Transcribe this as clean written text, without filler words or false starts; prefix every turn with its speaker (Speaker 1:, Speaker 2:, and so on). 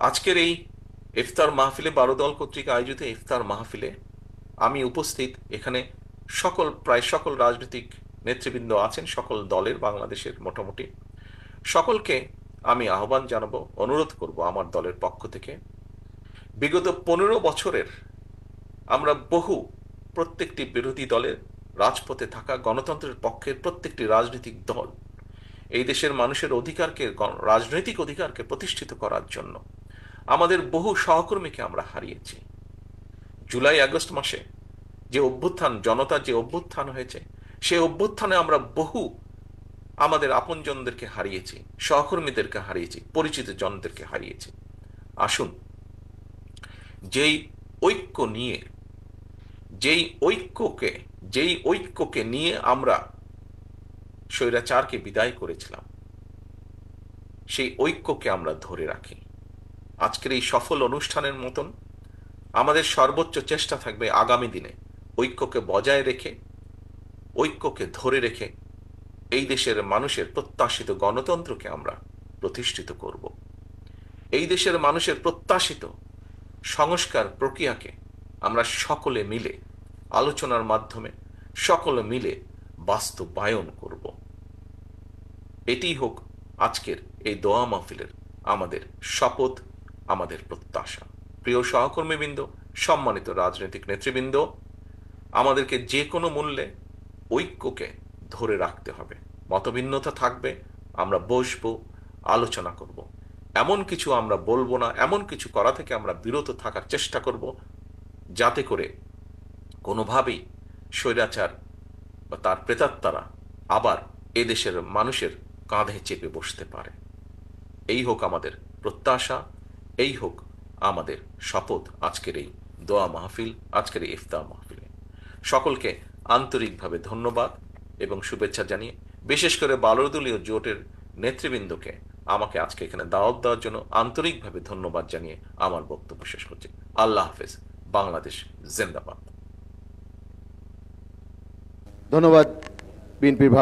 Speaker 1: আজকের এই ইফতার মাহফিলে 12 দল কর্তৃক আয়োজিত ইফতার মাহফিলে আমি উপস্থিত। এখানে প্রায় সকল রাজনৈতিক নেতৃবৃন্দ আছেন, সকল দলের, বাংলাদেশের মোটামুটি সকলকে আমি আহ্বান জানাবো, অনুরোধ করব আমার দলের পক্ষ থেকে। বিগত 15 বছরের আমরা প্রত্যেকটি বিরোধী দলের, রাজপথে থাকা গণতন্ত্রের পক্ষের প্রত্যেকটি রাজনৈতিক দল এই দেশের মানুষের অধিকারকে, রাজনৈতিক অধিকারকে প্রতিষ্ঠিত করার জন্য আমাদের বহু সহকর্মীকে আমরা হারিয়েছি। জুলাই আগস্ট মাসে যে অভ্যুত্থান, জনতার যে অভ্যুত্থান হয়েছে, সেই অভ্যুত্থানে আমরা আমাদের আপনজনদেরকে হারিয়েছি, সহকর্মীদেরকে হারিয়েছি, পরিচিত জনদেরকে হারিয়েছি। আসুন, যেই ঐক্য নিয়ে যেই ঐক্যকে যেই ঐক্যকে নিয়ে আমরা স্বৈরাচারকে বিদায় করেছিলাম, সেই ঐক্যকে আমরা ধরে রাখি। আজকের এই সফল অনুষ্ঠানের মতন আমাদের সর্বোচ্চ চেষ্টা থাকবে আগামী দিনে ঐক্যকে বজায় রেখে, ঐক্যকে ধরে রেখে এই দেশের মানুষের প্রত্যাশিত গণতন্ত্রকে আমরা প্রতিষ্ঠিত করব। এই দেশের মানুষের প্রত্যাশিত সংস্কার প্রক্রিয়াকে আমরা সকলে মিলে আলোচনার মাধ্যমে সকলে মিলে বাস্তবায়ন করব। এটিই হোক আজকের এই দোয়া মাহফিলের আমাদের শপথ, আমাদের প্রত্যাশা। প্রিয় সহকর্মীবৃন্দ, সম্মানিত রাজনৈতিক নেতৃবৃন্দ, আমাদেরকে যে কোনো মূল্যে ঐক্যকে ধরে রাখতে হবে। মতভিন্নতা থাকবে, আমরা বসবো, আলোচনা করব। এমন কিছু আমরা বলবো না, এমন কিছু করা থেকে আমরা বিরত থাকার চেষ্টা করব যাতে করে কোনোভাবেই স্বৈরাচার বা তার প্রেতাত্মারা আবার এদেশের মানুষের কাঁধে চেপে বসতে পারে। এই হোক আমাদের প্রত্যাশা, এই হোক আমাদের শপথ আজকের এই দোয়া মাহফিল, আজকের এই ইফতার মাহফিলে। সকলকে আন্তরিকভাবে ধন্যবাদ এবং শুভেচ্ছা জানিয়ে, বিশেষ করে বালুদলীয় জোটের নেতৃবৃন্দকে আমাকে আজকে এখানে দাওয়াত দেওয়ার জন্য আন্তরিকভাবে ধন্যবাদ জানিয়ে আমার বক্তব্য শেষ করছি। আল্লাহ হাফেজ। বাংলাদেশ জিন্দাবাদ।
Speaker 2: ধন্যবাদ বিএনপির